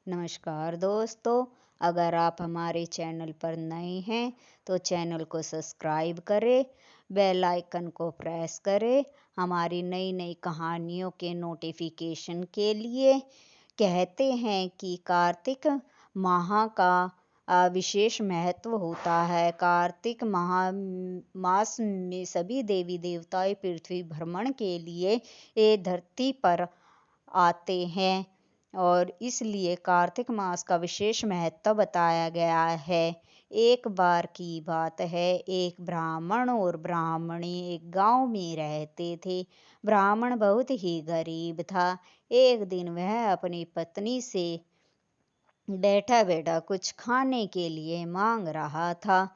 नमस्कार दोस्तों। अगर आप हमारे चैनल पर नए हैं तो चैनल को सब्सक्राइब करें, बेल आइकन को प्रेस करें हमारी नई नई कहानियों के नोटिफिकेशन के लिए। कहते हैं कि कार्तिक माह का विशेष महत्व होता है। कार्तिक मास में सभी देवी देवताएं पृथ्वी भ्रमण के लिए ये धरती पर आते हैं और इसलिए कार्तिक मास का विशेष महत्व बताया गया है। एक बार की बात है, एक ब्राह्मण और ब्राह्मणी एक गांव में रहते थे। ब्राह्मण बहुत ही गरीब था। एक दिन वह अपनी पत्नी से बैठा बैठा कुछ खाने के लिए मांग रहा था।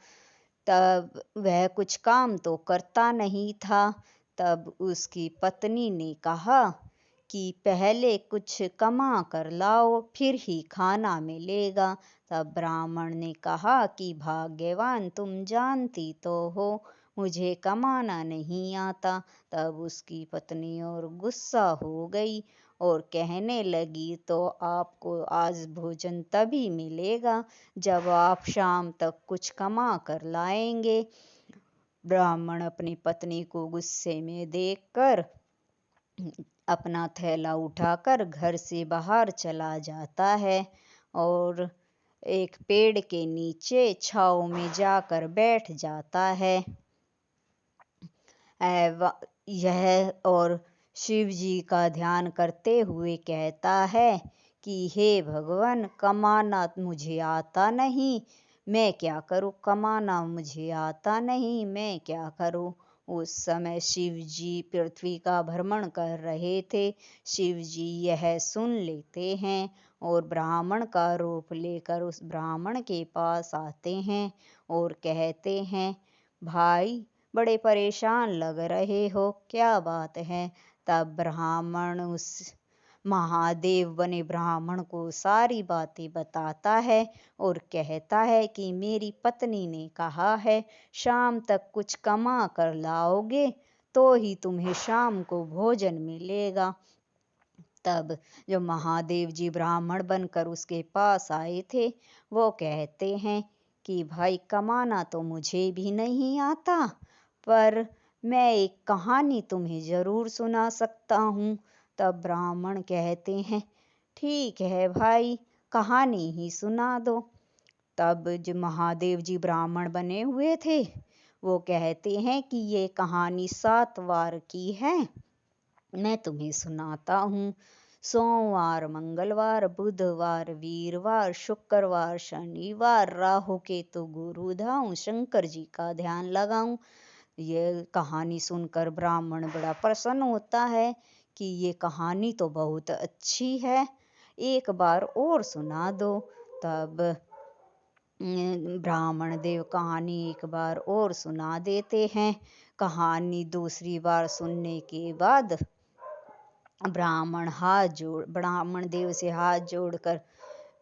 तब वह कुछ काम तो करता नहीं था। तब उसकी पत्नी ने कहा कि पहले कुछ कमा कर लाओ, फिर ही खाना मिलेगा। तब ब्राह्मण ने कहा कि भाग्यवान, तुम जानती तो हो मुझे कमाना नहीं आता। तब उसकी पत्नी और गुस्सा हो गई और कहने लगी, तो आपको आज भोजन तभी मिलेगा जब आप शाम तक कुछ कमा कर लाएंगे। ब्राह्मण अपनी पत्नी को गुस्से में देखकर अपना थैला उठाकर घर से बाहर चला जाता है और एक पेड़ के नीचे छांव में जाकर बैठ जाता है। यह और शिव जी का ध्यान करते हुए कहता है कि हे भगवान, कमाना मुझे आता नहीं, मैं क्या करूं, कमाना मुझे आता नहीं, मैं क्या करूं। उस समय शिव जी पृथ्वी का भ्रमण कर रहे थे। शिव जी यह सुन लेते हैं और ब्राह्मण का रूप लेकर उस ब्राह्मण के पास आते हैं और कहते हैं, भाई बड़े परेशान लग रहे हो, क्या बात है। तब ब्राह्मण उस महादेव बने ब्राह्मण को सारी बातें बताता है और कहता है कि मेरी पत्नी ने कहा है शाम तक कुछ कमा कर लाओगे तो ही तुम्हें शाम को भोजन मिलेगा। तब जो महादेव जी ब्राह्मण बनकर उसके पास आए थे वो कहते हैं कि भाई, कमाना तो मुझे भी नहीं आता, पर मैं एक कहानी तुम्हें जरूर सुना सकता हूँ। तब ब्राह्मण कहते हैं, ठीक है भाई, कहानी ही सुना दो। तब जो महादेव जी ब्राह्मण बने हुए थे वो कहते हैं कि ये कहानी 7 वार की है, मैं तुम्हें सुनाता हूँ। सोमवार, मंगलवार, बुधवार, वीरवार, शुक्रवार, शनिवार, राहु केतु गुरु धाऊं, शंकर जी का ध्यान लगाऊं। ये कहानी सुनकर ब्राह्मण बड़ा प्रसन्न होता है कि ये कहानी तो बहुत अच्छी है, एक बार और सुना दो। तब ब्राह्मण देव कहानी एक बार और सुना देते हैं। कहानी दूसरी बार सुनने के बाद ब्राह्मण देव से हाथ जोड़कर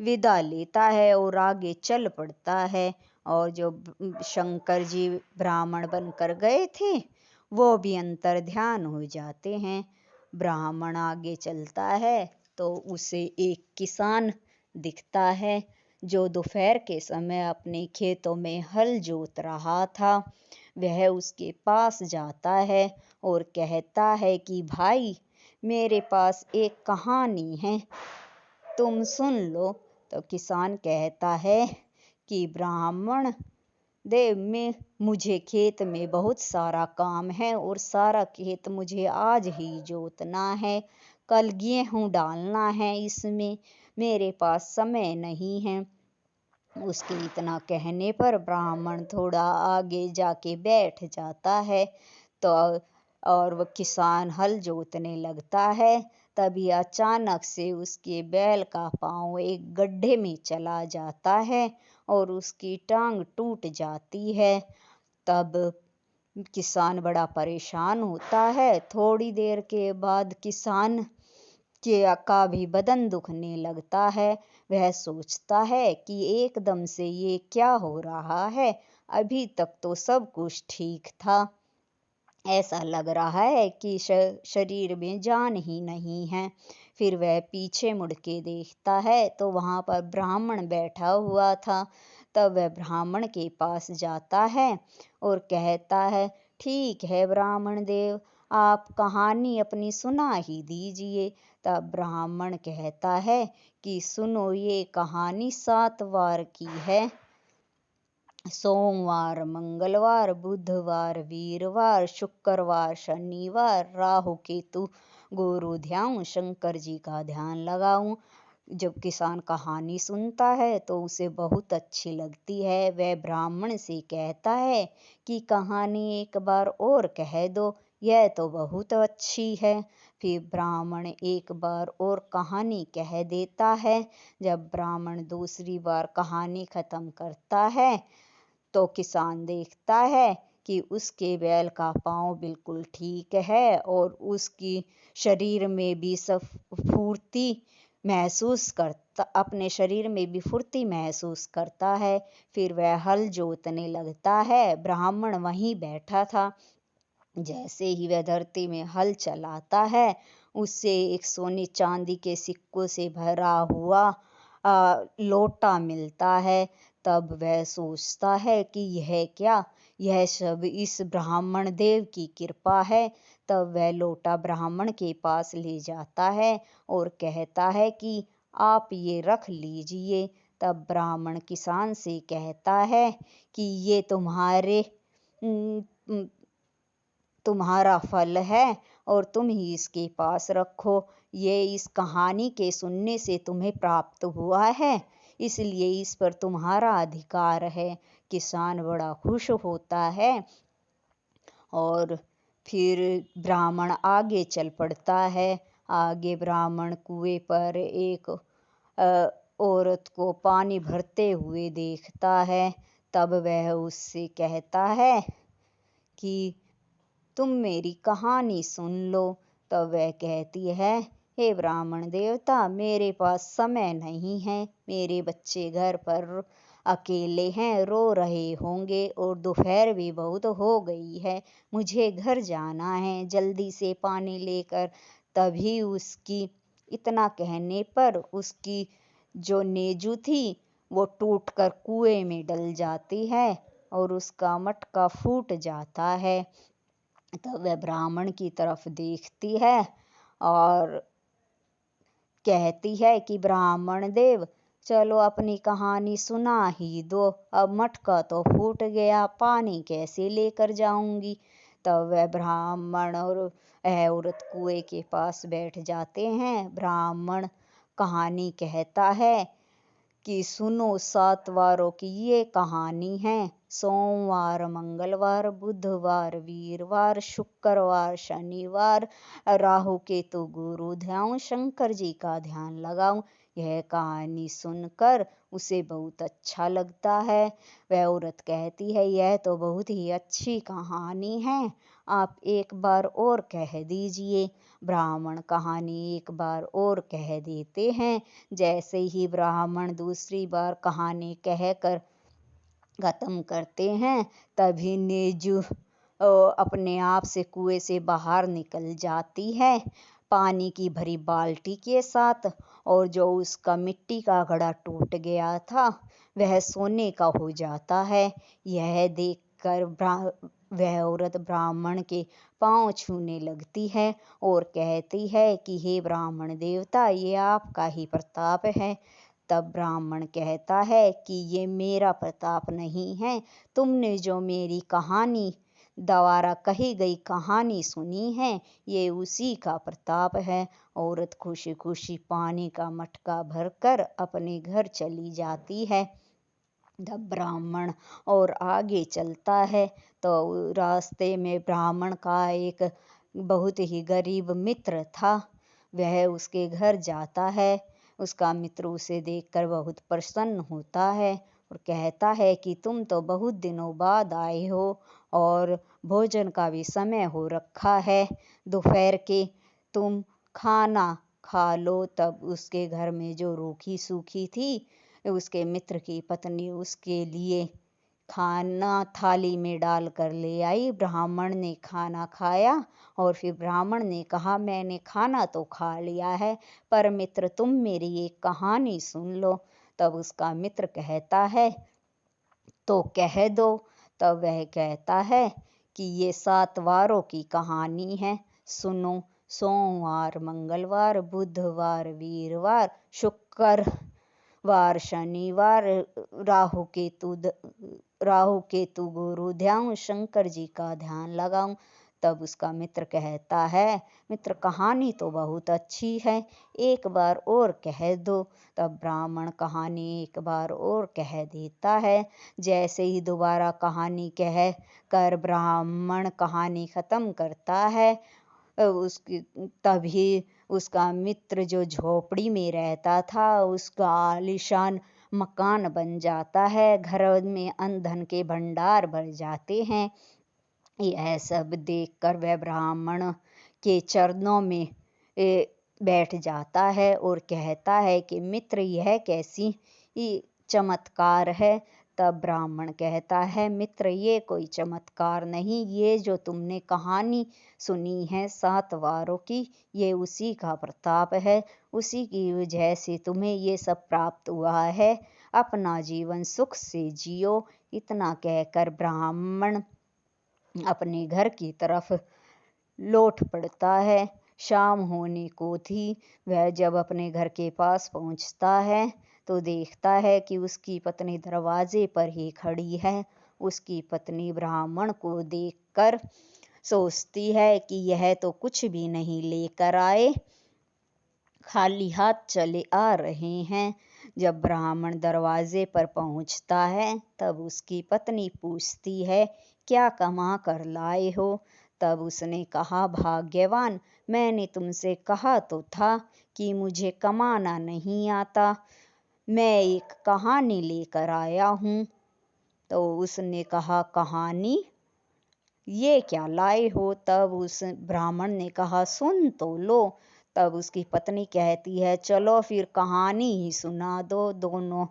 विदा लेता है और आगे चल पड़ता है। और जो शंकर जी ब्राह्मण बनकर गए थे वो भी अंतर ध्यान हो जाते हैं। ब्राह्मण आगे चलता है तो उसे एक किसान दिखता है जो दोपहर के समय अपने खेतों में हल जोत रहा था। वह उसके पास जाता है और कहता है कि भाई, मेरे पास एक कहानी है, तुम सुन लो। तो किसान कहता है कि ब्राह्मण देव में मुझे खेत में बहुत सारा काम है और सारा खेत मुझे आज ही जोतना है, कल गेहूं डालना है, इसमें मेरे पास समय नहीं है। उसके इतना कहने पर ब्राह्मण थोड़ा आगे जाके बैठ जाता है। तो और वह किसान हल जोतने लगता है। तभी अचानक से उसके बैल का पांव एक गड्ढे में चला जाता है और उसकी टांग टूट जाती है। तब किसान बड़ा परेशान होता है। थोड़ी देर के बाद किसान का भी बदन दुखने लगता है। वह सोचता है कि एकदम से ये क्या हो रहा है, अभी तक तो सब कुछ ठीक था, ऐसा लग रहा है कि शरीर में जान ही नहीं है। फिर वह पीछे मुड़ के देखता है तो वहाँ पर ब्राह्मण बैठा हुआ था। तब वह ब्राह्मण के पास जाता है और कहता है, ठीक है ब्राह्मण देव, आप कहानी अपनी सुना ही दीजिए। तब ब्राह्मण कहता है कि सुनो, ये कहानी 7 वार की है। सोमवार, मंगलवार, बुधवार, वीरवार, शुक्रवार, शनिवार, राहु केतु गुरु ध्याऊं, शंकर जी का ध्यान लगाऊं। जब किसान कहानी सुनता है तो उसे बहुत अच्छी लगती है। वह ब्राह्मण से कहता है कि कहानी एक बार और कह दो, यह तो बहुत अच्छी है। फिर ब्राह्मण एक बार और कहानी कह देता है। जब ब्राह्मण दूसरी बार कहानी खत्म करता है तो किसान देखता है कि उसके बैल का पाँव बिल्कुल ठीक है और उसकी शरीर में भी सब फुर्ती महसूस करता अपने शरीर में भी फुर्ती महसूस करता है। फिर वह हल जोतने लगता है। ब्राह्मण वहीं बैठा था। जैसे ही वह धरती में हल चलाता है, उससे एक सोने चांदी के सिक्कों से भरा हुआ लोटा मिलता है। तब वह सोचता है कि यह क्या, यह सब इस ब्राह्मण देव की कृपा है। तब वह लोटा ब्राह्मण के पास ले जाता है और कहता है कि आप ये रख लीजिए। तब ब्राह्मण किसान से कहता है कि ये तुम्हारा फल है और तुम ही इसके पास रखो। ये इस कहानी के सुनने से तुम्हें प्राप्त हुआ है, इसलिए इस पर तुम्हारा अधिकार है। किसान बड़ा खुश होता है और फिर ब्राह्मण आगे चल पड़ता है। आगे ब्राह्मण कुएं पर एक औरत को पानी भरते हुए देखता है। तब वह उससे कहता है कि तुम मेरी कहानी सुन लो। तब वह कहती है, हे ब्राह्मण देवता, मेरे पास समय नहीं है। मेरे बच्चे घर पर अकेले हैं, रो रहे होंगे और दोपहर भी बहुत हो गई है। मुझे घर जाना है, जल्दी से पानी लेकर। तभी उसकी इतना कहने पर उसकी जो नेजू थी वो टूटकर कुएं में डल जाती है और उसका मटका फूट जाता है। तब वह ब्राह्मण की तरफ देखती है और कहती है कि ब्राह्मण देव, चलो अपनी कहानी सुना ही दो। अब मटका तो फूट गया, पानी कैसे लेकर जाऊंगी। तब वह ब्राह्मण और वह औरत कुएं के पास बैठ जाते हैं। ब्राह्मण कहानी कहता है कि सुनो, 7 वारों की ये कहानी है। सोमवार, मंगलवार, बुधवार, वीरवार, शुक्रवार, शनिवार, राहु केतु गुरु ध्याऊं, शंकर जी का ध्यान लगाऊं। यह कहानी सुनकर उसे बहुत अच्छा लगता है। वह औरत कहती है, यह तो बहुत ही अच्छी कहानी है, आप एक बार और कह दीजिए। ब्राह्मण कहानी एक बार और कह देते हैं। जैसे ही ब्राह्मण दूसरी बार कहानी कहकर खत्म करते हैं, तभी नेजू अपने आप से कुएं से बाहर निकल जाती है पानी की भरी बाल्टी के साथ। और जो उसका मिट्टी का घड़ा टूट गया था वह सोने का हो जाता है। यह देखकर वह औरत ब्राह्मण के पांव छूने लगती है और कहती है कि हे ब्राह्मण देवता, ये आपका ही प्रताप है। तब ब्राह्मण कहता है कि ये मेरा प्रताप नहीं है, तुमने जो मेरी कहानी द्वारा कही गई कहानी सुनी है, ये उसी का प्रताप है। औरत खुशी खुशी पानी का मटका भरकर अपने घर चली जाती है। जब ब्राह्मण और आगे चलता है तो रास्ते में ब्राह्मण का एक बहुत ही गरीब मित्र था। वह उसके घर जाता है। उसका मित्र उसे देखकर बहुत प्रसन्न होता है और कहता है कि तुम तो बहुत दिनों बाद आए हो और भोजन का भी समय हो रखा है, दोपहर के तुम खाना खा लो। तब उसके घर में जो रूखी सूखी थी, उसके मित्र की पत्नी उसके लिए खाना थाली में डाल कर ले आई। ब्राह्मण ने खाना खाया और फिर ब्राह्मण ने कहा, मैंने खाना तो खा लिया है, पर मित्र तुम मेरी एक कहानी सुन लो। तब उसका मित्र कहता है, तो कह दो। तब वह कहता है कि ये 7 वारों की कहानी है, सुनो। सोमवार, मंगलवार, बुधवार, वीरवार, शुक्रवार, शनिवार, राहु केतु गुरु ध्यान, शंकर जी का ध्यान लगाऊं। तब उसका मित्र कहता है, मित्र कहानी तो बहुत अच्छी है, एक बार और कह दो। तब ब्राह्मण कहानी एक बार और कह देता है। जैसे ही दोबारा कहानी कह कर ब्राह्मण कहानी खत्म करता है, तभी उसका मित्र जो झोपड़ी में रहता था, उसका आलीशान मकान बन जाता है। घर में अन्न धन के भंडार भर जाते हैं। यह सब देखकर वह ब्राह्मण के चरणों में बैठ जाता है और कहता है कि मित्र यह कैसी चमत्कार है। तब ब्राह्मण कहता है, मित्र ये कोई चमत्कार नहीं, ये जो तुमने कहानी सुनी है 7 वारों की, ये उसी का प्रताप है, उसी की वजह से तुम्हें ये सब प्राप्त हुआ है। अपना जीवन सुख से जियो। इतना कहकर ब्राह्मण अपने घर की तरफ लौट पड़ता है। शाम होने को थी। वह जब अपने घर के पास पहुंचता है तो देखता है कि उसकी पत्नी दरवाजे पर ही खड़ी है। उसकी पत्नी ब्राह्मण को देखकर सोचती है कि यह तो कुछ भी नहीं लेकर आए, खाली हाथ चले आ रहे हैं। जब ब्राह्मण दरवाजे पर पहुंचता है तब उसकी पत्नी पूछती है, क्या कमा कर लाए हो? तब उसने कहा, भाग्यवान, मैंने तुमसे कहा तो था कि मुझे कमाना नहीं आता, मैं एक कहानी लेकर आया हूँ। तो उसने कहा, कहानी? ये क्या लाए हो? तब उस ब्राह्मण ने कहा, सुन तो लो। तब उसकी पत्नी कहती है, चलो फिर कहानी ही सुना दो। दोनों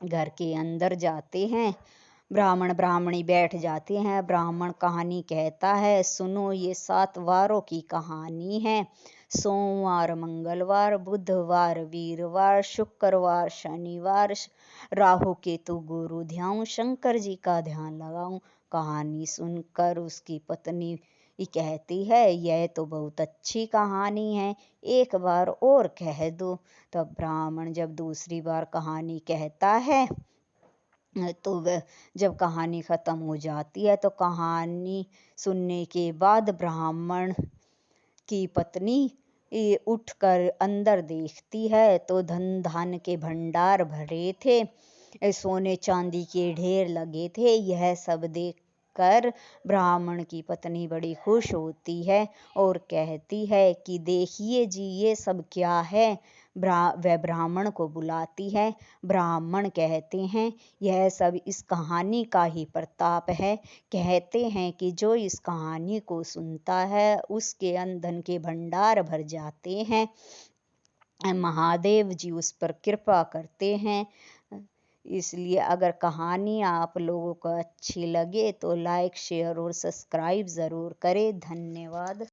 घर के अंदर जाते हैं। ब्राह्मण ब्राह्मणी बैठ जाते हैं। ब्राह्मण कहानी कहता है, सुनो, ये 7 वारों की कहानी है। सोमवार, मंगलवार, बुधवार, वीरवार, शुक्रवार, शनिवार, राहु केतु गुरु ध्यान, शंकर जी का ध्यान लगाऊं। कहानी सुनकर उसकी पत्नी कहती है, यह तो बहुत अच्छी कहानी है, एक बार और कह दो। तब ब्राह्मण जब दूसरी बार कहानी कहता है तो वह जब कहानी खत्म हो जाती है तो कहानी सुनने के बाद ब्राह्मण की पत्नी उठकर अंदर देखती है तो धन धान के भंडार भरे थे, सोने चांदी के ढेर लगे थे। यह सब देखकर ब्राह्मण की पत्नी बड़ी खुश होती है और कहती है कि देखिए जी, ये सब क्या है। वह ब्राह्मण को बुलाती है। ब्राह्मण कहते हैं, यह सब इस कहानी का ही प्रताप है। कहते हैं कि जो इस कहानी को सुनता है उसके अन्न धन के भंडार भर जाते हैं, महादेव जी उस पर कृपा करते हैं। इसलिए अगर कहानी आप लोगों को अच्छी लगे तो लाइक, शेयर और सब्सक्राइब ज़रूर करें। धन्यवाद।